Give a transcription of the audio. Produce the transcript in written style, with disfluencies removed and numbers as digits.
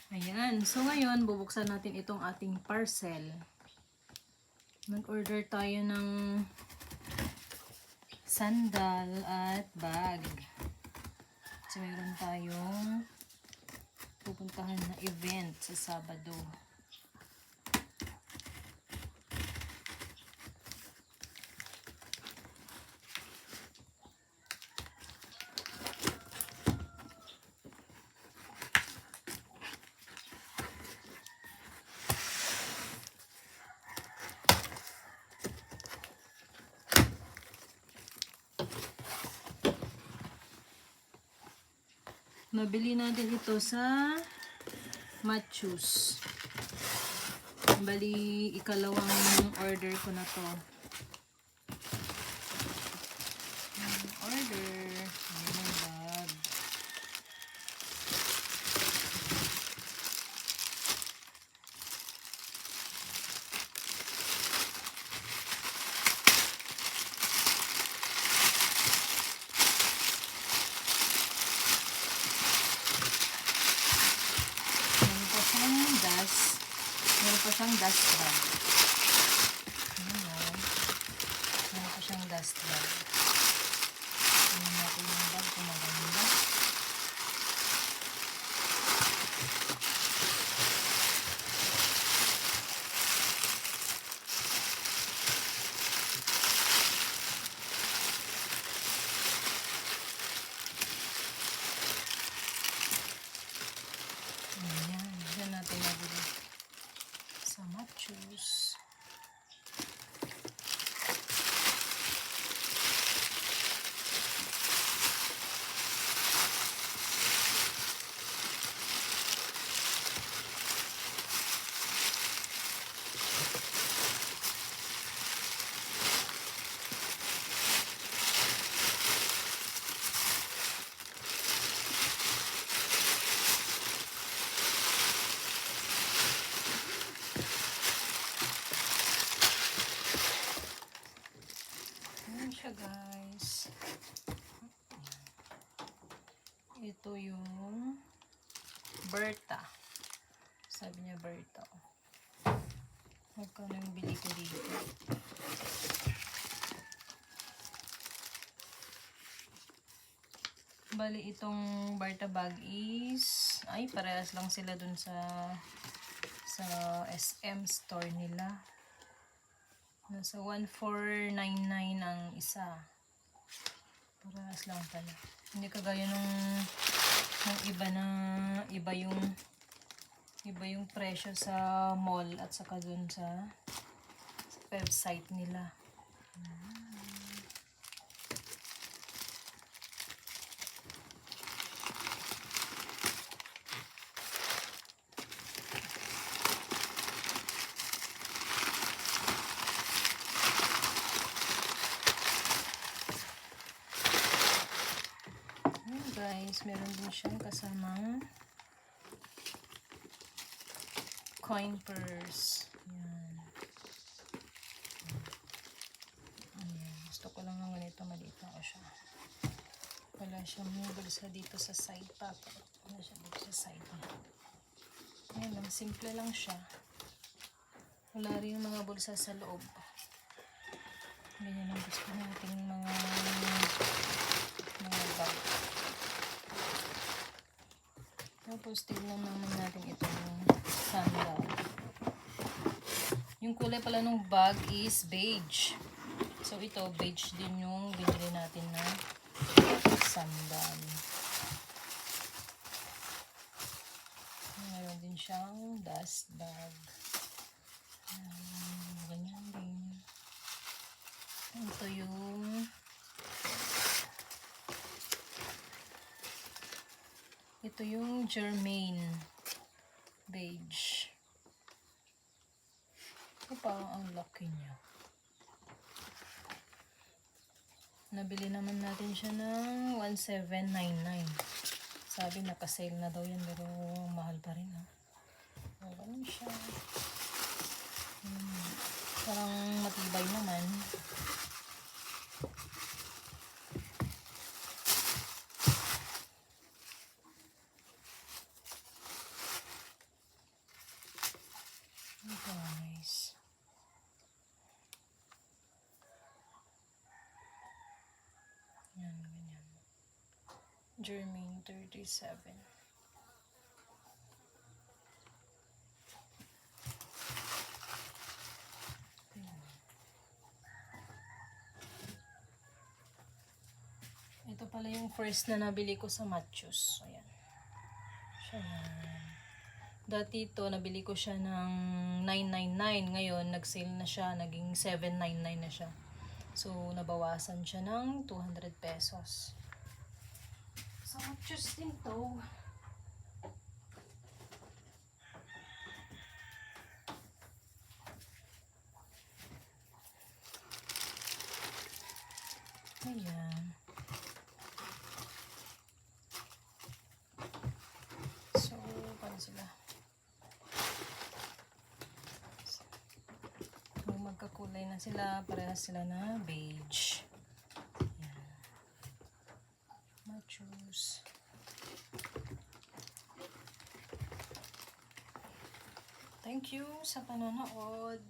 Ayan. So, ngayon, bubuksan natin itong ating parcel. Nag-order tayo ng sandal at bag. So, meron tayong pupuntahan na event sa Sabado. Nabili natin ito sa Matthews. Bali, ikalawang order ko na to. Order. Ayan ang bag. Meron pa siyang dust bag. Ayan. Meron pa siyang dust bag. Tingnan natin yung bag kung maganda. Ayan. Diyan natin nabili sa Matthews. Ayan siya, guys. Ito yung Berta. Sabi niya Berta. Magkano yung bili ko dito? Bali, itong Berta bag is, ay, parehas lang sila dun sa SM store nila. Nasa 1499 ang isa. Parehas lang pala. Hindi kagaya nung iba na iba yung presyo sa mall at saka dun sa website nila. Guys, meron din siyang kasamang coin purse. Yan. Ayan. Gusto ko lang ng ganito. Maliit na ko siya. Wala siyang bulsa dito sa side pa. Wala siya dito sa side. Ayan lang. Simple lang siya. Wala rin yung mga bulsa sa loob. Ganyan ang gusto natin mga bag. Tapos, tignan naman natin itong sandal. Yung kulay pala ng bag is beige. So, ito, beige din yung binili natin na sandal. Meron din siyang dust bag. Ganyan din. Ito yung Germain beige. Ito parang ang laki niya. Nabili naman natin siya ng 1799. Sabi naka-sale na daw yan, pero mahal pa rin, ha. So, ganun siya. Parang matibay naman. Germain 37. Ito pala yung first na nabili ko sa Matthews. Ayan. Siya yan. Dati ito, nabili ko siya ng 999. Ngayon, nag-sale na siya. Naging 799 na siya. So, nabawasan siya ng 200 pesos. Sa Matthews din to. Ayan. So, paano sila? Magkakulay na sila. Parehas sila na beige. Ayan. Matthews. Thank you sa panonood.